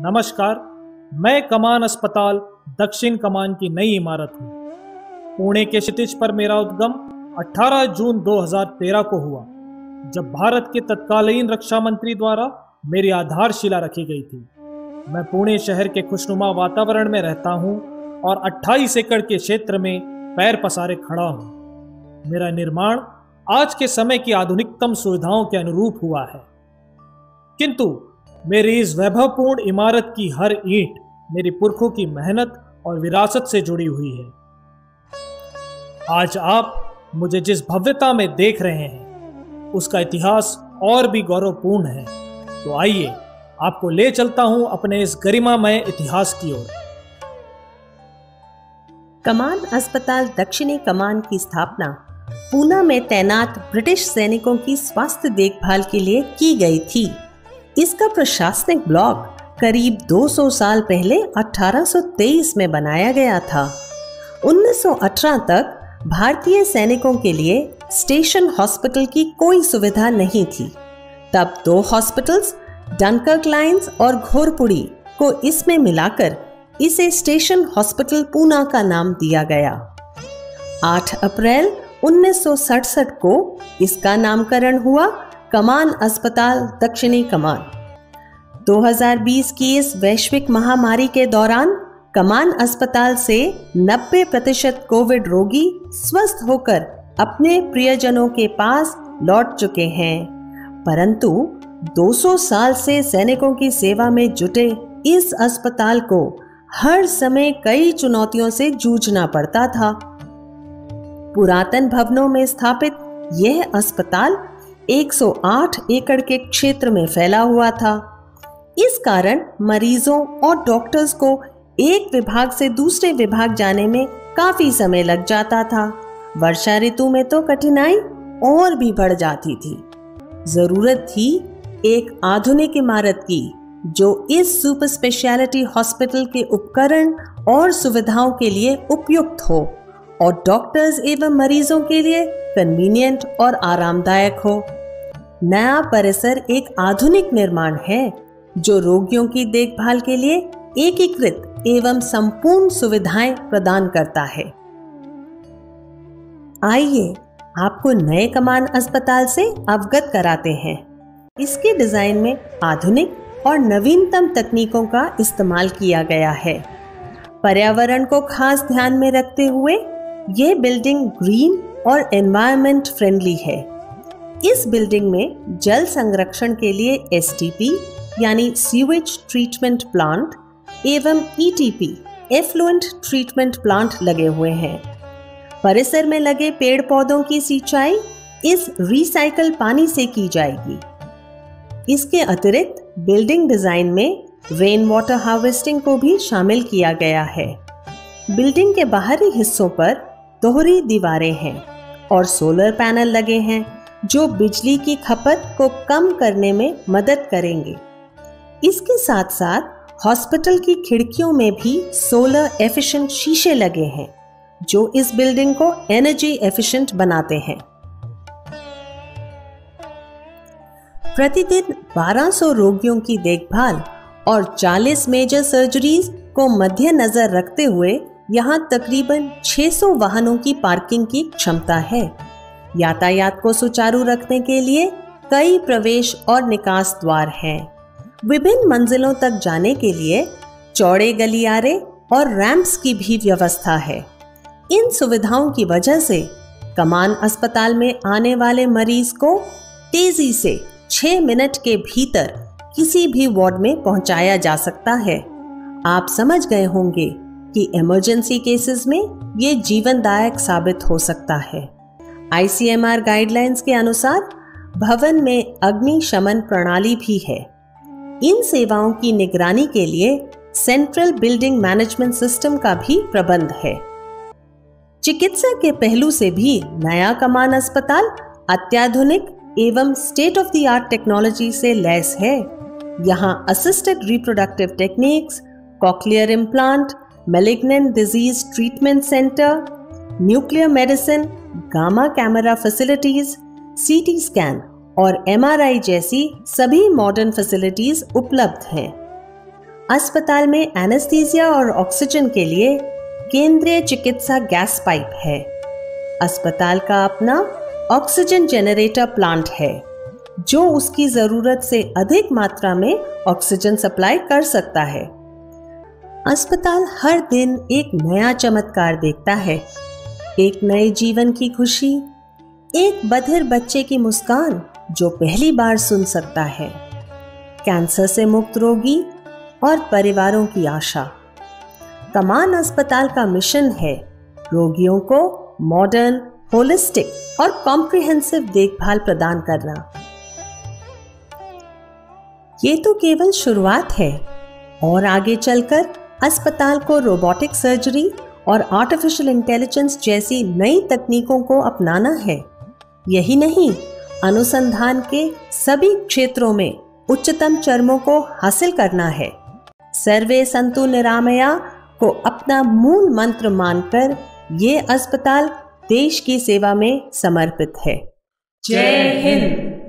नमस्कार, मैं कमान अस्पताल दक्षिण कमान की नई इमारत हूँ। पुणे के क्षितिज पर मेरा उद्गम 18 जून 2013 को हुआ, जब भारत के तत्कालीन रक्षा मंत्री द्वारा मेरी आधारशिला रखी गई थी। मैं पुणे शहर के खुशनुमा वातावरण में रहता हूँ और 28 एकड़ के क्षेत्र में पैर पसारे खड़ा हूँ। मेरा निर्माण आज के समय की आधुनिकतम सुविधाओं के अनुरूप हुआ है, किंतु मेरी इस वैभवपूर्ण इमारत की हर ईंट मेरी पुरखों की मेहनत और विरासत से जुड़ी हुई है। आज आप मुझे जिस भव्यता में देख रहे हैं, उसका इतिहास और भी गौरवपूर्ण है। तो आइए, आपको ले चलता हूं अपने इस गरिमामय इतिहास की ओर। कमान अस्पताल दक्षिणी कमान की स्थापना पूना में तैनात ब्रिटिश सैनिकों की स्वास्थ्य देखभाल के लिए की गई थी। इसका प्रशासनिक ब्लॉक करीब 200 साल पहले 1823 में बनाया गया था। 1918 तक भारतीय सैनिकों के लिए स्टेशन हॉस्पिटल की कोई सुविधा नहीं थी। तब 2 हॉस्पिटल्स, डनकर्क लाइंस और घोरपुड़ी को इसमें मिलाकर इसे स्टेशन हॉस्पिटल पूना का नाम दिया गया। 8 अप्रैल 1967 को इसका नामकरण हुआ कमान अस्पताल दक्षिणी कमान। 2020 की इस वैश्विक महामारी के दौरान कमान अस्पताल से 90% कोविड रोगी स्वस्थ होकर अपने प्रियजनों के पास लौट चुके हैं। परंतु 200 साल से सैनिकों की सेवा में जुटे इस अस्पताल को हर समय कई चुनौतियों से जूझना पड़ता था। पुरातन भवनों में स्थापित यह अस्पताल 108 एकड़ के क्षेत्र में फैला हुआ था। इस कारण मरीजों और डॉक्टर्स को एक विभाग से दूसरे विभाग जाने में काफी समय लग जाता था। वर्षा ऋतु में तो कठिनाई और भी बढ़ जाती थी। जरूरत थी एक आधुनिक इमारत की, जो इस सुपर स्पेशलिटी हॉस्पिटल के उपकरण और सुविधाओं के लिए उपयुक्त हो और डॉक्टर्स एवं मरीजों के लिए कन्वीनियंट और आरामदायक हो। नया परिसर एक आधुनिक निर्माण है जो रोगियों की देखभाल के लिए एकीकृत एवं संपूर्ण सुविधाएं प्रदान करता है। आइए, आपको नए कमान अस्पताल से अवगत कराते हैं। इसके डिजाइन में आधुनिक और नवीनतम तकनीकों का इस्तेमाल किया गया है। पर्यावरण को खास ध्यान में रखते हुए यह बिल्डिंग ग्रीन और एनवायरनमेंट फ्रेंडली है। इस बिल्डिंग में जल संरक्षण के लिए एसटीपी यानी सीवेज ट्रीटमेंट प्लांट एवं ईटीपी एफ्लुएंट ट्रीटमेंट प्लांट लगे हुए हैं। परिसर में लगे पेड़ पौधों की सिंचाई इस रिसाइकल पानी से की जाएगी। इसके अतिरिक्त बिल्डिंग डिजाइन में रेन वाटर हार्वेस्टिंग को भी शामिल किया गया है। बिल्डिंग के बाहरी हिस्सों पर दोहरी दीवारें हैं और सोलर पैनल लगे हैं जो बिजली की खपत को कम करने में मदद करेंगे। इसके साथ साथ हॉस्पिटल की खिड़कियों में भी सोलर एफिशिएंट शीशे लगे हैं जो इस बिल्डिंग को एनर्जी एफिशिएंट बनाते हैं। प्रतिदिन 1200 रोगियों की देखभाल और 40 मेजर सर्जरीज को मद्देनजर रखते हुए यहाँ तकरीबन 600 वाहनों की पार्किंग की क्षमता है। यातायात को सुचारू रखने के लिए कई प्रवेश और निकास द्वार हैं। विभिन्न मंजिलों तक जाने के लिए चौड़े गलियारे और रैंप्स की भी व्यवस्था है। इन सुविधाओं की वजह से कमान अस्पताल में आने वाले मरीज को तेजी से 6 मिनट के भीतर किसी भी वार्ड में पहुंचाया जा सकता है। आप समझ गए होंगे कि इमरजेंसी केसेस में ये जीवनदायक साबित हो सकता है। ICMR गाइडलाइंस के अनुसार भवन में अग्निशमन प्रणाली भी है। इन सेवाओं की निगरानी के लिए सेंट्रल बिल्डिंग मैनेजमेंट सिस्टम का भी प्रबंध है। चिकित्सा के पहलू से भी नया कमान अस्पताल अत्याधुनिक एवं state of the art technology से लैस है। यहाँ assisted reproductive techniques, cochlear implant, malignant disease treatment centre, nuclear medicine, gamma camera facilities, CT scan और MRI जैसी सभी मॉडर्न फैसिलिटीज उपलब्ध हैं। अस्पताल में एनेस्थीसिया और ऑक्सीजन के लिए केंद्रीय चिकित्सा गैस पाइप है। अस्पताल का अपना ऑक्सीजन जनरेटर प्लांट है जो उसकी जरूरत से अधिक मात्रा में ऑक्सीजन सप्लाई कर सकता है। अस्पताल हर दिन एक नया चमत्कार देखता है, एक नए जीवन की खुशी, एक बधिर बच्चे की मुस्कान जो पहली बार सुन सकता है, कैंसर से मुक्त रोगी और परिवारों की आशा। कमान अस्पताल का मिशन है रोगियों को मॉडर्न, होलिस्टिक और कॉम्प्रिहेंसिव देखभाल प्रदान करना। ये तो केवल शुरुआत है और आगे चलकर अस्पताल को रोबोटिक सर्जरी और आर्टिफिशियल इंटेलिजेंस जैसी नई तकनीकों को अपनाना है। यही नहीं, अनुसंधान के सभी क्षेत्रों में उच्चतम चरमों को हासिल करना है। सर्वे संतु निरामया को अपना मूल मंत्र मानकर ये अस्पताल देश की सेवा में समर्पित है। जय हिंद।